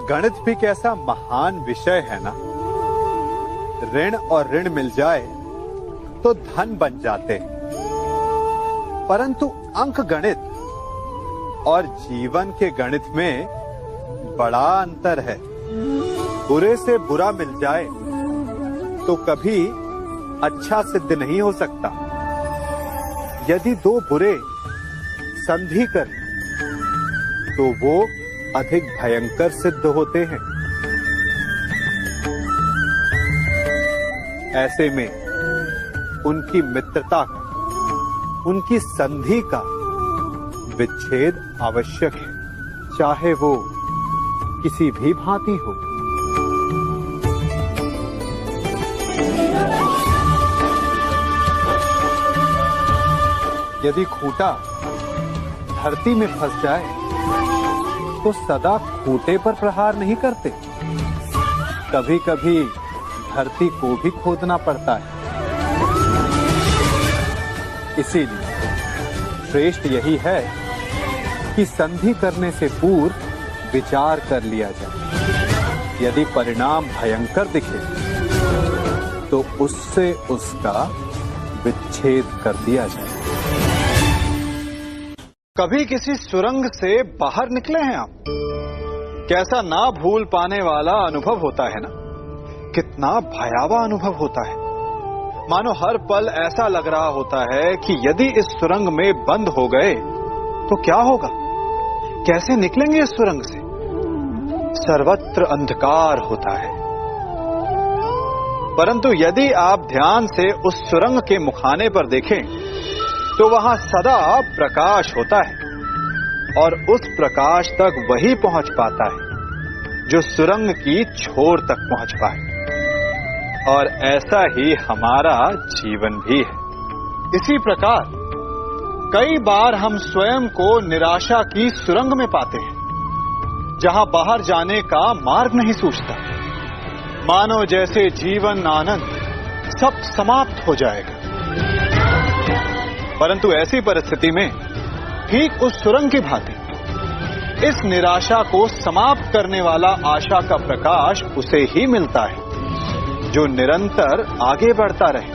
गणित भी कैसा महान विषय है ना। ऋण और ऋण मिल जाए तो धन बन जाते हैं, परंतु अंक गणित और जीवन के गणित में बड़ा अंतर है। बुरे से बुरा मिल जाए तो कभी अच्छा सिद्ध नहीं हो सकता। यदि दो बुरे संधि करें तो वो अधिक भयंकर सिद्ध होते हैं। ऐसे में उनकी मित्रता का, उनकी संधि का विच्छेद आवश्यक है, चाहे वो किसी भी भांति हो। यदि खूंटा धरती में फंस जाए तो सदा खूंटे पर प्रहार नहीं करते, कभी कभी धरती को भी खोदना पड़ता है। इसीलिए श्रेष्ठ यही है कि संधि करने से पूर्व विचार कर लिया जाए। यदि परिणाम भयंकर दिखे तो उससे उसका विच्छेद कर दिया जाए। कभी किसी सुरंग से बाहर निकले हैं आप? कैसा ना भूल पाने वाला अनुभव होता है ना। कितना भयावह अनुभव होता है। मानो हर पल ऐसा लग रहा होता है कि यदि इस सुरंग में बंद हो गए तो क्या होगा, कैसे निकलेंगे इस सुरंग से। सर्वत्र अंधकार होता है, परंतु यदि आप ध्यान से उस सुरंग के मुखाने पर देखें तो वहां सदा प्रकाश होता है, और उस प्रकाश तक वही पहुंच पाता है जो सुरंग की छोर तक पहुंच पाए। और ऐसा ही हमारा जीवन भी है। इसी प्रकार कई बार हम स्वयं को निराशा की सुरंग में पाते हैं, जहां बाहर जाने का मार्ग नहीं सूझता। मानो जैसे जीवन आनंद सब समाप्त हो जाएगा। परंतु ऐसी परिस्थिति में ठीक उस सुरंग की भांति इस निराशा को समाप्त करने वाला आशा का प्रकाश उसे ही मिलता है जो निरंतर आगे बढ़ता रहे।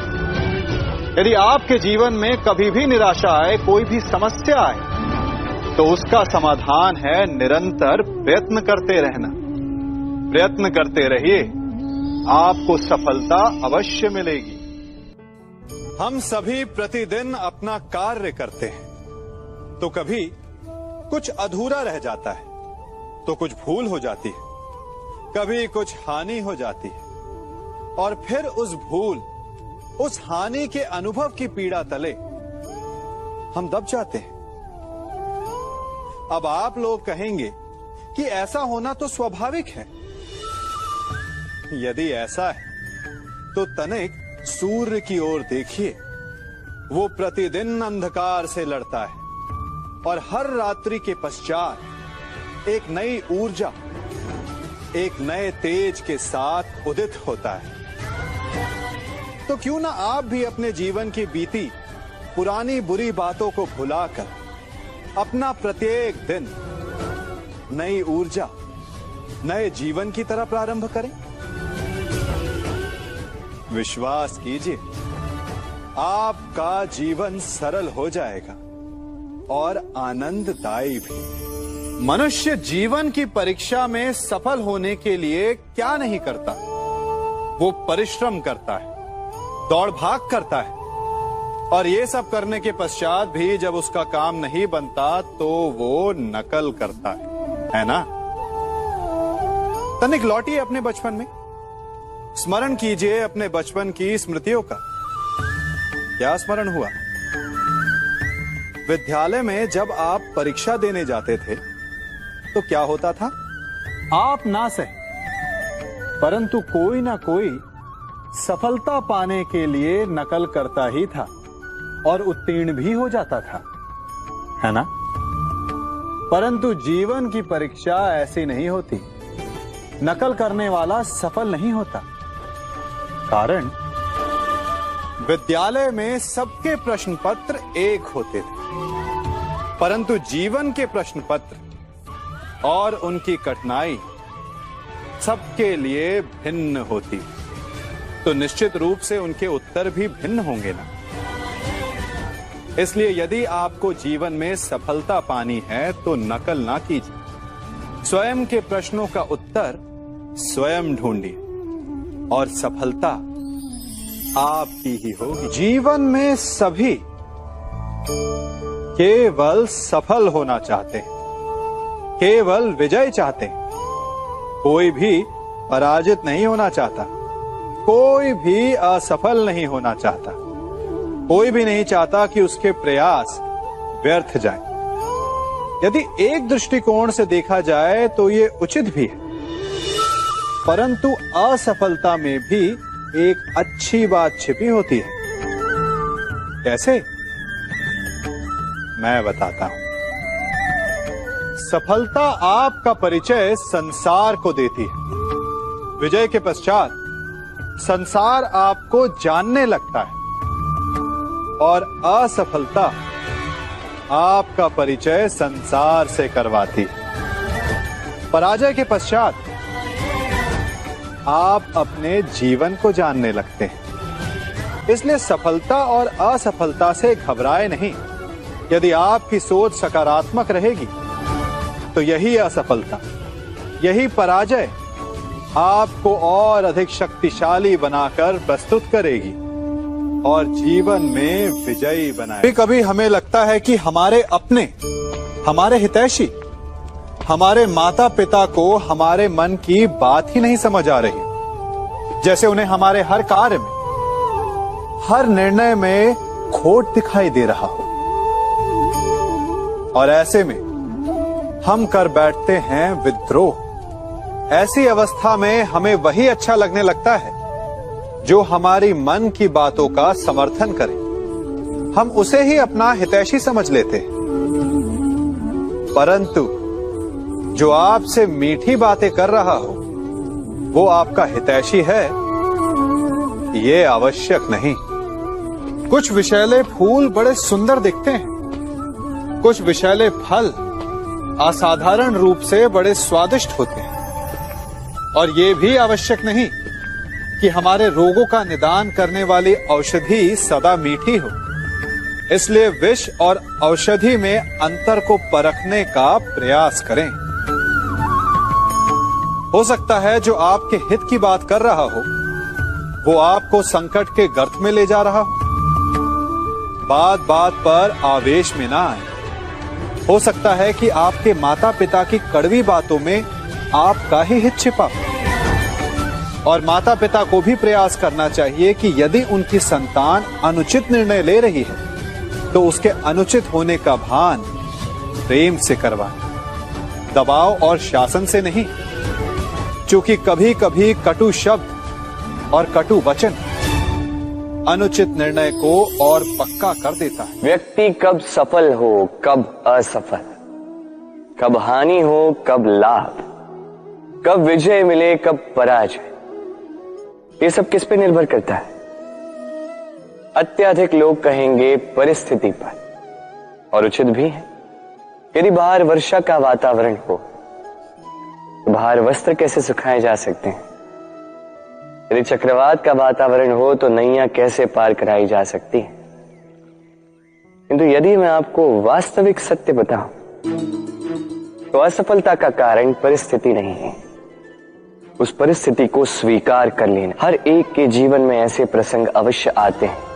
यदि आपके जीवन में कभी भी निराशा आए, कोई भी समस्या आए, तो उसका समाधान है निरंतर प्रयत्न करते रहना। प्रयत्न करते रहिए, आपको सफलता अवश्य मिलेगी। हम सभी प्रतिदिन अपना कार्य करते हैं, तो कभी कुछ अधूरा रह जाता है, तो कुछ भूल हो जाती है, कभी कुछ हानि हो जाती है, और फिर उस भूल, उस हानि के अनुभव की पीड़ा तले हम दब जाते हैं। अब आप लोग कहेंगे कि ऐसा होना तो स्वाभाविक है। यदि ऐसा है तो तनिक सूर्य की ओर देखिए। वो प्रतिदिन अंधकार से लड़ता है और हर रात्रि के पश्चात एक नई ऊर्जा, एक नए तेज के साथ उदित होता है। तो क्यों ना आप भी अपने जीवन की बीती पुरानी बुरी बातों को भुलाकर अपना प्रत्येक दिन नई ऊर्जा, नए जीवन की तरह प्रारंभ करें। विश्वास कीजिए, आपका जीवन सरल हो जाएगा और आनंददायी भी। मनुष्य जीवन की परीक्षा में सफल होने के लिए क्या नहीं करता? वो परिश्रम करता है, दौड़ भाग करता है, और ये सब करने के पश्चात भी जब उसका काम नहीं बनता तो वो नकल करता है ना? तनिक लौटिए अपने बचपन में, स्मरण कीजिए अपने बचपन की स्मृतियों का। क्या स्मरण हुआ? विद्यालय में जब आप परीक्षा देने जाते थे तो क्या होता था? आप ना सहे, परंतु कोई ना कोई सफलता पाने के लिए नकल करता ही था और उत्तीर्ण भी हो जाता था, है ना? परंतु जीवन की परीक्षा ऐसी नहीं होती। नकल करने वाला सफल नहीं होता, कारण विद्यालय में सबके प्रश्न पत्र एक होते थे, परंतु जीवन के प्रश्न पत्र और उनकी कठिनाई सबके लिए भिन्न होती, तो निश्चित रूप से उनके उत्तर भी भिन्न होंगे ना। इसलिए यदि आपको जीवन में सफलता पानी है तो नकल ना कीजिए, स्वयं के प्रश्नों का उत्तर स्वयं ढूंढिए और सफलता आपकी ही होगी। जीवन में सभी केवल सफल होना चाहते हैं, केवल विजय चाहते हैं। कोई भी पराजित नहीं होना चाहता, कोई भी असफल नहीं होना चाहता, कोई भी नहीं चाहता कि उसके प्रयास व्यर्थ जाएं। यदि एक दृष्टिकोण से देखा जाए तो ये उचित भी है, परंतु असफलता में भी एक अच्छी बात छिपी होती है। कैसे? मैं बताता हूं। सफलता आपका परिचय संसार को देती है। विजय के पश्चात संसार आपको जानने लगता है और असफलता आपका परिचय संसार से करवाती है। पराजय के पश्चात आप अपने जीवन को जानने लगते हैं। इसलिए सफलता और असफलता से घबराए नहीं। यदि आपकी सोच सकारात्मक रहेगी तो यही असफलता, यही पराजय आपको और अधिक शक्तिशाली बनाकर प्रस्तुत करेगी और जीवन में विजयी बनाएगी। कभी हमें लगता है कि हमारे अपने, हमारे हितैषी, हमारे माता पिता को हमारे मन की बात ही नहीं समझ आ रही, जैसे उन्हें हमारे हर कार्य में, हर निर्णय में खोट दिखाई दे रहा हो। और ऐसे में हम कर बैठते हैं विद्रोह। ऐसी अवस्था में हमें वही अच्छा लगने लगता है जो हमारी मन की बातों का समर्थन करे। हम उसे ही अपना हितैषी समझ लेते हैं। परंतु जो आपसे मीठी बातें कर रहा हो वो आपका हितैषी है, ये आवश्यक नहीं। कुछ विषैले फूल बड़े सुंदर दिखते हैं, कुछ विषैले फल असाधारण रूप से बड़े स्वादिष्ट होते हैं, और ये भी आवश्यक नहीं कि हमारे रोगों का निदान करने वाली औषधि सदा मीठी हो। इसलिए विष और औषधि में अंतर को परखने का प्रयास करें। हो सकता है जो आपके हित की बात कर रहा हो वो आपको संकट के गर्त में ले जा रहा हो। बात बात पर आवेश में ना आए। हो सकता है कि आपके माता पिता की कड़वी बातों में आपका ही हित छिपा हो। और माता पिता को भी प्रयास करना चाहिए कि यदि उनकी संतान अनुचित निर्णय ले रही है तो उसके अनुचित होने का भान प्रेम से करवाएं, दबाव और शासन से नहीं। क्योंकि कभी कभी कटु शब्द और कटु वचन अनुचित निर्णय को और पक्का कर देता है। व्यक्ति कब सफल हो कब असफल, कब हानि हो कब लाभ, कब विजय मिले कब पराजय, ये सब किस पे निर्भर करता है? अत्यधिक लोग कहेंगे परिस्थिति पर, और उचित भी है। यदि बाहर वर्षा का वातावरण हो तो बाहर वस्त्र कैसे सुखाए जा सकते हैं? यदि चक्रवात का वातावरण हो तो नैया कैसे पार कराई जा सकती है? किंतु यदि मैं आपको वास्तविक सत्य बताऊं तो असफलता का कारण परिस्थिति नहीं है, उस परिस्थिति को स्वीकार कर लेना। हर एक के जीवन में ऐसे प्रसंग अवश्य आते हैं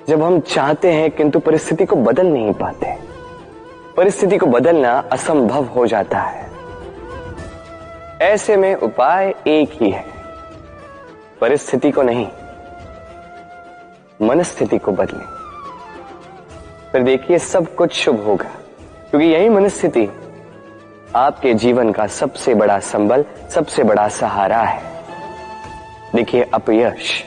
जब हम चाहते हैं किंतु परिस्थिति को बदल नहीं पाते। परिस्थिति को बदलना असंभव हो जाता है। ऐसे में उपाय एक ही है, परिस्थिति को नहीं, मनस्थिति को बदलें। फिर देखिए सब कुछ शुभ होगा, क्योंकि यही मनस्थिति आपके जीवन का सबसे बड़ा संबल, सबसे बड़ा सहारा है। देखिए अपयश,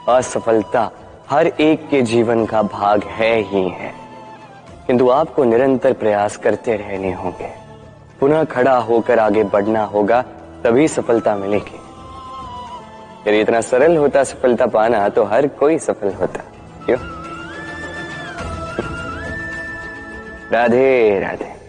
असफलता हर एक के जीवन का भाग है ही है, किंतु आपको निरंतर प्रयास करते रहने होंगे। पुनः खड़ा होकर आगे बढ़ना होगा, तभी सफलता मिलेगी। यदि इतना सरल होता सफलता पाना तो हर कोई सफल होता। क्यों? राधे राधे।